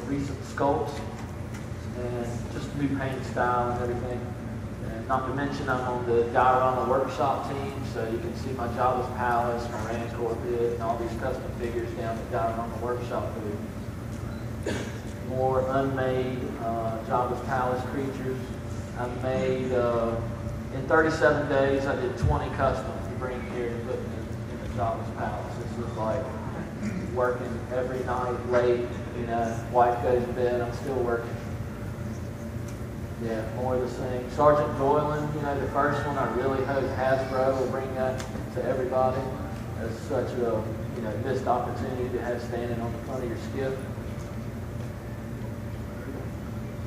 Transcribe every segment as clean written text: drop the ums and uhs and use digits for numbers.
recent sculpts and just new paint style and everything. And not to mention I'm on the diorama workshop team, so you can see my Jabba's Palace, my Rancor bit, and all these custom figures down at diorama workshop booth. More unmade Jabba's Palace creatures. I've made, in 37 days, I did 20 custom to bring here and put in the Jabba's Palace. This was like working every night late, wife goes to bed, I'm still working. Yeah, more of the same. Sergeant Doylan, the first one, I really hope Hasbro will bring that to everybody. It's such a, missed opportunity to have standing on the front of your skiff.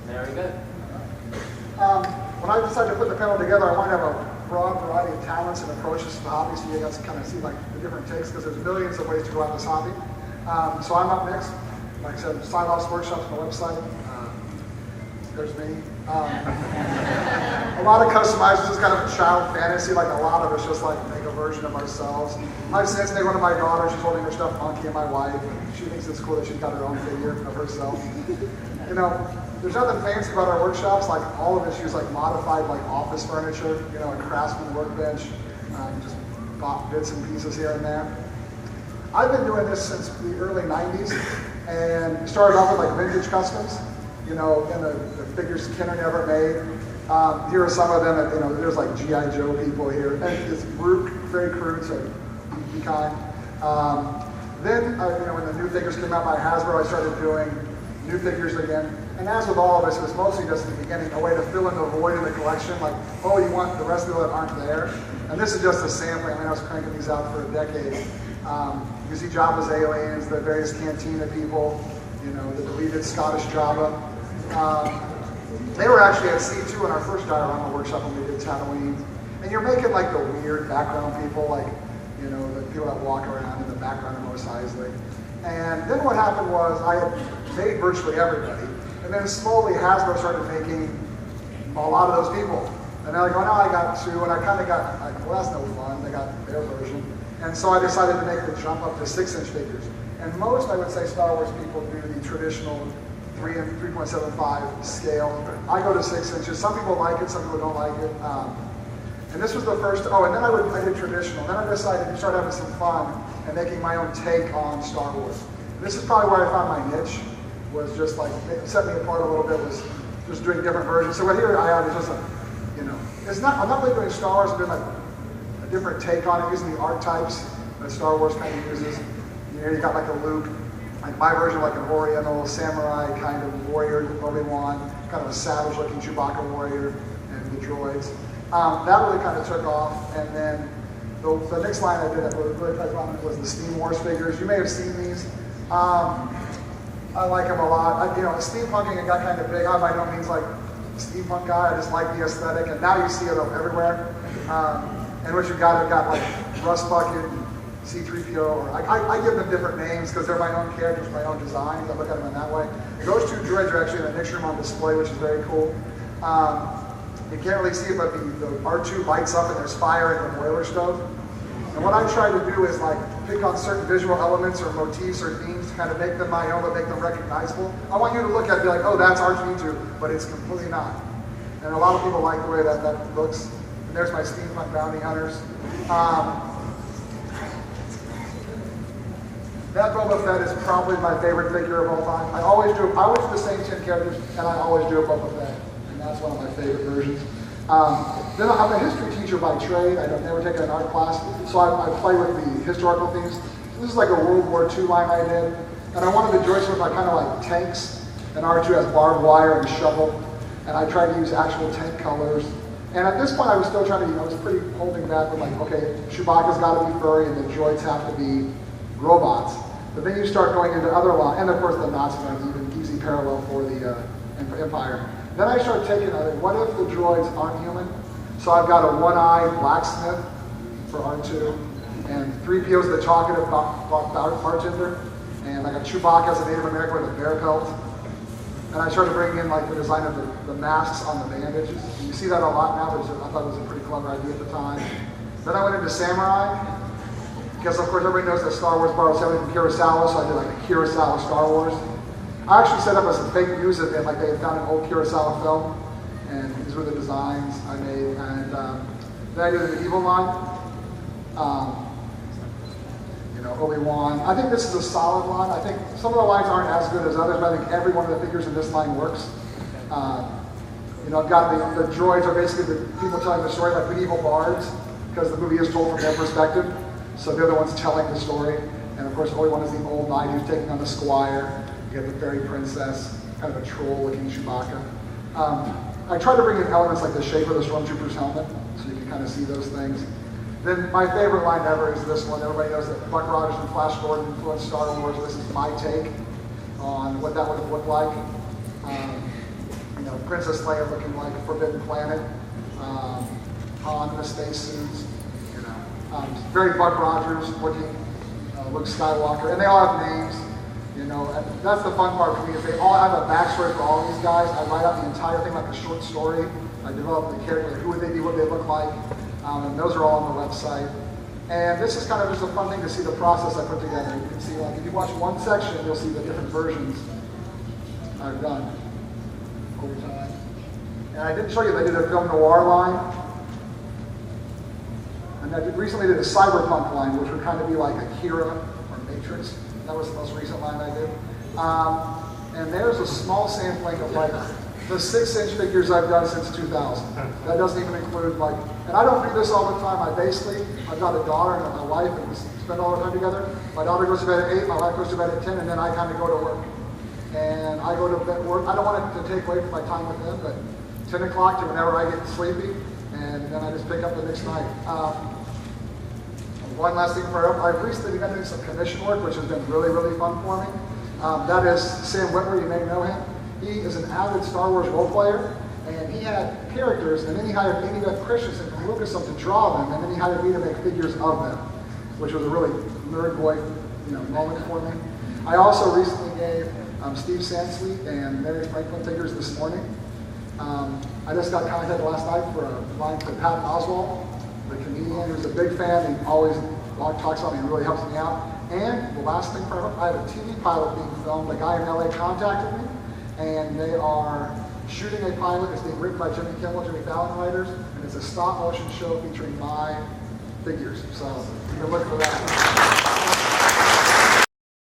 There we go. When I decided to put the panel together, I wanted to have a broad variety of talents and approaches to the hobby, so you guys can kind of see like the different takes, because there's millions of ways to go at this hobby. So I'm up next. Like I said, Siloff's Workshop's my website. There's me. A lot of customizers is kind of a child fantasy, like a lot of it's just like make a version of ourselves. I've since made one of my daughters, she's holding her stuffed monkey, and my wife, and she thinks it's cool that she's got her own figure of herself. There's nothing fancy about our workshops, like all of us use like modified like office furniture, a Craftsman workbench, just bought bits and pieces here and there. I've been doing this since the early 90s, and started off with like vintage customs, and the figures Kenner never made. Here are some of them, there's like G.I. Joe people here, and it's very crude, so be kind. Then, when the new figures came out by Hasbro, I started doing new figures again. And as with all of us, it was mostly just at the beginning, a way to fill in the void in the collection, like, oh, you want the rest of them that aren't there. And this is just a sampling. I was cranking these out for a decade. You see Jabba's aliens, the various Cantina people, the deleted Scottish Jabba. They were actually at C2 in our first diorama workshop when we did Tatooine. And you're making like the weird background people, like, the people that walk around in the background of Mos Eisley. And then what happened was I had made virtually everybody. And then slowly Hasbro started making a lot of those people. And they're like, oh, now I got two, and I kind of got like, well, that's no fun. They got their version. And so I decided to make the jump up to 6-inch figures. And most, I would say, Star Wars people do the traditional 3.75 scale. I go to 6 inches. Some people like it, some people don't like it. And this was the first, and then I did traditional. Then I decided to start having some fun and making my own take on Star Wars. And this is probably where I found my niche, was just like, it set me apart a little bit, was just doing different versions. So what here I have is just I'm not really doing Star Wars, I'm doing like a different take on it, using the archetypes that Star Wars kind of uses. You got like a Luke, like my version like an Oriental samurai kind of warrior, Obi-Wan, kind of a savage looking Chewbacca warrior, and the droids. That really kind of took off, and then the next line I did that really touched on was the Steam Wars figures. You may have seen these. I like them a lot. Steampunking, it got kind of big. I'm by no means like a steampunk guy. I just like the aesthetic, and now you see it everywhere. And what you got like Rust Bucket, C-3PO, or I give them different names because they're my own characters, my own designs. I look at them in that way. Those two droids are actually in the Nick room on display, which is very cool. You can't really see it, but the R2 lights up and there's fire in the boiler stove. And what I try to do is like pick on certain visual elements or motifs or themes to kind of make them my own, but make them recognizable. I want you to look at it and be like, oh, that's R2D2, but it's completely not. And a lot of people like the way that looks. And there's my steampunk bounty hunters. That Boba Fett is probably my favorite figure of all time. I always do the same 10 characters, and I always do a Boba Fett. And that's one of my favorite versions. Then I'm a history teacher by trade. I've never taken an art class, so I play with the historical themes. This is like a World War II line I did, and I wanted the droids to look like kind of like tanks, and R2 has barbed wire and shovel, and I tried to use actual tank colors. And at this point, I was still trying to, I was pretty holding back with like, okay, Chewbacca's got to be furry, and the droids have to be robots. But then you start going into other lines, and of course the Nazis are an easy parallel for the Empire. Then I started taking, what if the droids aren't human? So I've got a one-eyed blacksmith for R2, and 3PO's the talkative bartender, and I got Chewbacca as a Native American with a bear pelt. And I started bringing in like the design of the masks on the bandages. And you see that a lot now, I thought it was a pretty clever idea at the time. Then I went into samurai, because of course everybody knows that Star Wars borrows everything from Kurosawa, so I did like a Kurosawa Star Wars. I actually set up as a fake news event, like they had found an old Kurosawa film, and these were the designs I made. And then I did the medieval line. Obi-Wan. I think this is a solid line. I think some of the lines aren't as good as others, but I think every one of the figures in this line works. I've got the droids are basically the people telling the story, like medieval bards, because the movie is told from their perspective. So they're the ones telling the story. And of course, Obi-Wan is the old knight who's taking on the squire. You have the fairy princess, kind of a troll-looking Chewbacca. I try to bring in elements like the shape of the Stormtrooper's helmet, so you can kind of see those things. Then my favorite line ever is this one. Everybody knows that Buck Rogers and Flash Gordon influenced Star Wars. This is my take on what that would have looked like. Princess Leia looking like Forbidden Planet, Han in the spacesuits. Very Buck Rogers looking, Luke Skywalker, and they all have names. And that's the fun part for me is they all have a backstory for all these guys. I write out the entire thing like a short story. I develop the character, who would they be, what they look like. And those are all on the website. And this is kind of just a fun thing to see the process I put together. You can see, like, if you watch one section, you'll see the different versions I've done over time. And I didn't show you, they did a film noir line. And I recently did a cyberpunk line, which would kind of be like Akira or Matrix. That was the most recent line I did. And there's a small sampling of like the 6-inch figures I've done since 2000. That doesn't even include like, and I don't do this all the time. I've got a daughter and my wife, and we spend all our time together. My daughter goes to bed at 8, my wife goes to bed at 10, and then I kind of go to work. And I go to bed work. I don't want it to take away from my time with them, but 10 o'clock to whenever I get sleepy, and then I just pick up the next night. One last thing for I've recently begun doing some commission work, which has been really, really fun for me. That is Sam Witwer, you may know him. He is an avid Star Wars role player, and he had characters, and then he hired Amy Beth Christensen from Lucasfilm to draw them, and then he hired me to make figures of them, which was a really nerd boy moment for me. I also recently gave Steve Sansweet and Mary Franklin figures this morning. I just got contacted last night for a line for Patton Oswalt, the comedian who's a big fan and always talks about me and really helps me out. And the last thing for I have a TV pilot being filmed. A guy in LA contacted me, and they are shooting a pilot. It's being written by Jimmy Kimmel, Jimmy Fallon writers, and it's a stop motion show featuring my figures. So you can look for that.